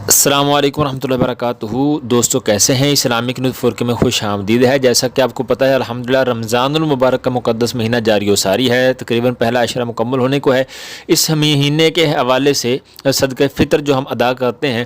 السلام علیکم ورحمۃ اللہ وبرکاتہ۔ دوستو کیسے ہیں؟ اسلامک نیوز 4 میں خوش آمدید ہے۔ جیسا کہ آپ کو پتہ ہے الحمدللہ رمضان المبارک کا مقدس مہینہ جاری و ساری ہے، تقریباً پہلا عشرہ مکمل ہونے کو ہے۔ اس مہینے کے حوالے سے صدقہ فطر جو ہم ادا کرتے ہیں،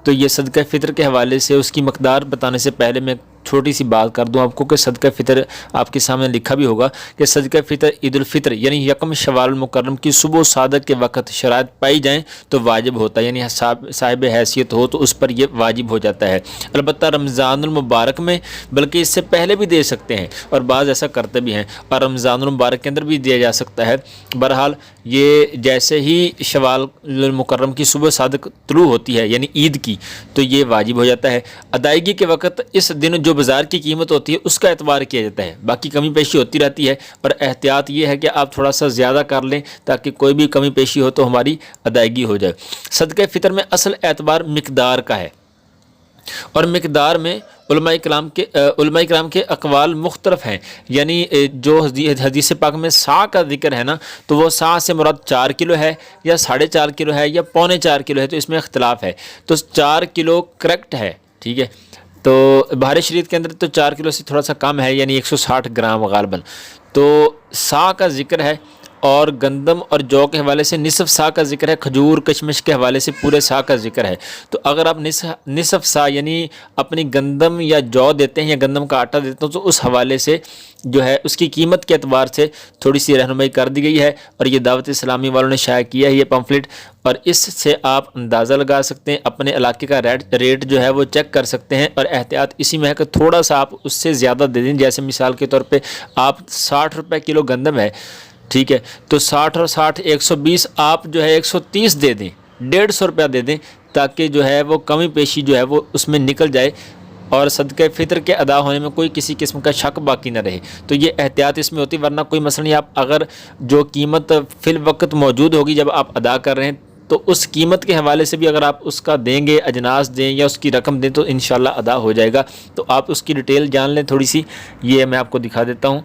تو یہ صدقہ فطر کے حوالے سے اس کی مقدار بتانے سے پہلے میں چھوٹی سی بات کر دوں آپ کو کہ صدقہ فطر آپ کے سامنے لکھا بھی ہوگا کہ صدقہ فطر عید الفطر یعنی یکم شوال المکرم کی صبح و صادق کے وقت شرائط پائی جائیں تو واجب ہوتا ہے، یعنی صاحب حیثیت ہو تو اس پر یہ واجب ہو جاتا ہے۔ البتہ رمضان المبارک میں بلکہ اس سے پہلے بھی دے سکتے ہیں، اور بعض ایسا کرتے بھی ہیں، اور رمضان المبارک کے اندر بھی دیا جا سکتا ہے۔ بہرحال یہ جیسے ہی شوال المکرم کی صبح صادق طلوع ہوتی ہے یعنی عید کی، تو یہ واجب ہو جاتا ہے۔ ادائیگی کے وقت اس دن جو بازار کی قیمت ہوتی ہے اس کا اعتبار کیا جاتا ہے، باقی کمی پیشی ہوتی رہتی ہے، اور احتیاط یہ ہے کہ آپ تھوڑا سا زیادہ کر لیں تاکہ کوئی بھی کمی پیشی ہو تو ہماری ادائیگی ہو جائے۔ صدقہ فطر میں اصل اعتبار مقدار کا ہے، اور مقدار میں علماء کرام کے اقوال مختلف ہیں، یعنی جو حدیث پاک میں سا کا ذکر ہے نا، تو وہ سا سے مراد 4 کلو ہے یا 4.5 کلو ہے یا 3.25 کلو ہے، تو اس میں اختلاف ہے۔ تو 4 کلو کریکٹ ہے، ٹھیک ہے۔ تو بہار شریعت کے اندر تو 4 کلو سے تھوڑا سا کم ہے، یعنی 160 گرام غالباً۔ تو سا کا ذکر ہے، اور گندم اور جو کے حوالے سے نصف سا کا ذکر ہے، کھجور کشمش کے حوالے سے پورے سا کا ذکر ہے۔ تو اگر آپ نصف سا یعنی اپنی گندم یا جو دیتے ہیں یا گندم کا آٹا دیتے ہیں، تو اس حوالے سے جو ہے اس کی قیمت کے اعتبار سے تھوڑی سی رہنمائی کر دی گئی ہے، اور یہ دعوت اسلامی والوں نے شائع کیا ہے یہ پمفلٹ، اور اس سے آپ اندازہ لگا سکتے ہیں، اپنے علاقے کا ریٹ جو ہے وہ چیک کر سکتے ہیں، اور احتیاط اسی میں ہے کہ تھوڑا سا آپ اس سے زیادہ دے دیں۔ جیسے مثال کے طور پہ آپ 60 روپے کلو گندم ہے، ٹھیک ہے، تو 60 اور 60 120، آپ جو ہے 130 دے دیں، 150 روپیہ دے دیں، تاکہ جو ہے وہ کمی پیشی جو ہے وہ اس میں نکل جائے، اور صدقہ فطر کے ادا ہونے میں کوئی کسی قسم کا شک باقی نہ رہے۔ تو یہ احتیاط اس میں ہوتی، ورنہ کوئی مسئلہ نہیں۔ آپ اگر جو قیمت فی الوقت موجود ہوگی جب آپ ادا کر رہے ہیں، تو اس قیمت کے حوالے سے بھی اگر آپ اس کا دیں گے، اجناس دیں یا اس کی رقم دیں، تو انشاءاللہ ادا ہو جائے گا۔ تو آپ اس کی ڈیٹیل جان لیں تھوڑی سی، یہ میں آپ کو دکھا دیتا ہوں۔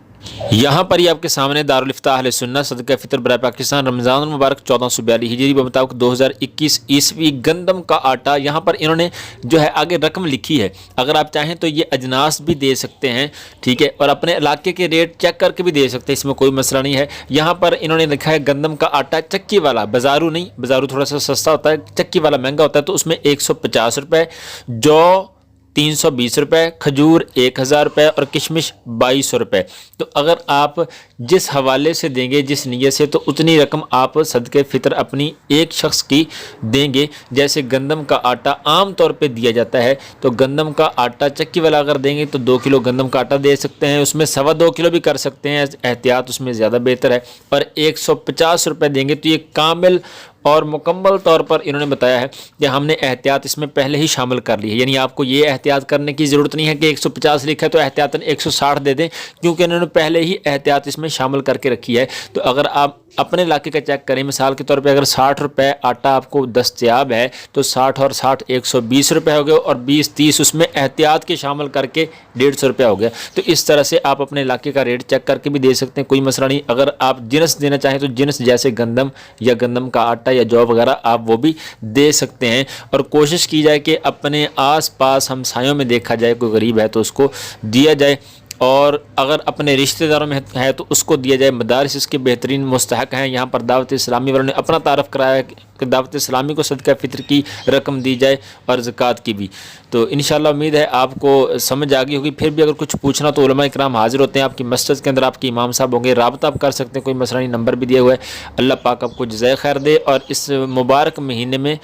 یہاں پر یہ آپ کے سامنے دارالفتہ اہل سنت صدقہ فطر برائے پاکستان رمضان المبارک 1442 ہجری بمطابق 2021 عیسوی گندم کا آٹا، یہاں پر انہوں نے جو ہے آگے رقم لکھی ہے، اگر آپ چاہیں تو یہ اجناس بھی دے سکتے ہیں، ٹھیک ہے، اور اپنے علاقے کے ریٹ چیک کر کے بھی دے سکتے ہیں، اس میں کوئی مسئلہ نہیں ہے۔ یہاں پر انہوں نے لکھا ہے گندم کا آٹا چکی والا، بازارو نہیں، بازارو تھوڑا سا سستا ہوتا ہے، چکی والا مہنگا ہوتا ہے، تو اس میں 150 روپے، جو 320 روپے، کھجور 1000 روپے، اور کشمش 2200 روپے۔ تو اگر آپ جس حوالے سے دیں گے، جس نیت سے، تو اتنی رقم آپ صدقہ فطر اپنی ایک شخص کی دیں گے۔ جیسے گندم کا آٹا عام طور پہ دیا جاتا ہے، تو گندم کا آٹا چکی والا اگر دیں گے تو 2 کلو گندم کا آٹا دے سکتے ہیں، اس میں 2.25 کلو بھی کر سکتے ہیں، احتیاط اس میں زیادہ بہتر ہے۔ اور 150 روپے دیں گے، تو یہ کامل اور مکمل طور پر انہوں نے بتایا ہے کہ ہم نے احتیاط اس میں پہلے ہی شامل کر لی ہے، یعنی آپ کو یہ احتیاط کرنے کی ضرورت نہیں ہے کہ 150 لکھا ہے تو احتیاطاً 160 دے دیں، کیونکہ انہوں نے پہلے ہی احتیاط اس میں شامل کر کے رکھی ہے۔ تو اگر آپ اپنے علاقے کا چیک کریں، مثال کے طور پہ اگر 60 روپے آٹا آپ کو دستیاب ہے، تو 60 اور 60 120 روپے ہو گئے، اور 20-30 اس میں احتیاط کے شامل کر کے 150 روپے ہو گیا۔ تو اس طرح سے آپ اپنے علاقے کا ریٹ چیک کر کے بھی دے سکتے ہیں، کوئی مسئلہ نہیں۔ اگر آپ جنس دینا چاہیں تو جنس جیسے گندم یا گندم کا آٹا یا جو وغیرہ آپ وہ بھی دے سکتے ہیں، اور کوشش کی جائے کہ اپنے آس پاس ہمسایوں میں دیکھا جائے کوئی غریب ہے تو اس کو دیا جائے، اور اگر اپنے رشتہ داروں میں ہے تو اس کو دیا جائے۔ مدارس اس کے بہترین مستحق ہیں۔ یہاں پر دعوت اسلامی والوں نے اپنا تعارف کرایا کہ دعوت اسلامی کو صدقہ فطر کی رقم دی جائے، اور زکوٰۃ کی بھی۔ تو انشاءاللہ امید ہے آپ کو سمجھ آ گئی ہوگی۔ پھر بھی اگر کچھ پوچھنا تو علماء کرام حاضر ہوتے ہیں، آپ کی مسجد کے اندر آپ کے امام صاحب ہوں گے، رابطہ آپ کر سکتے ہیں، کوئی مسئلہ نہیں، نمبر بھی دیا ہوا ہے۔ اللہ پاک آپ کو جزائے خیر دے، اور اس مبارک مہینے میں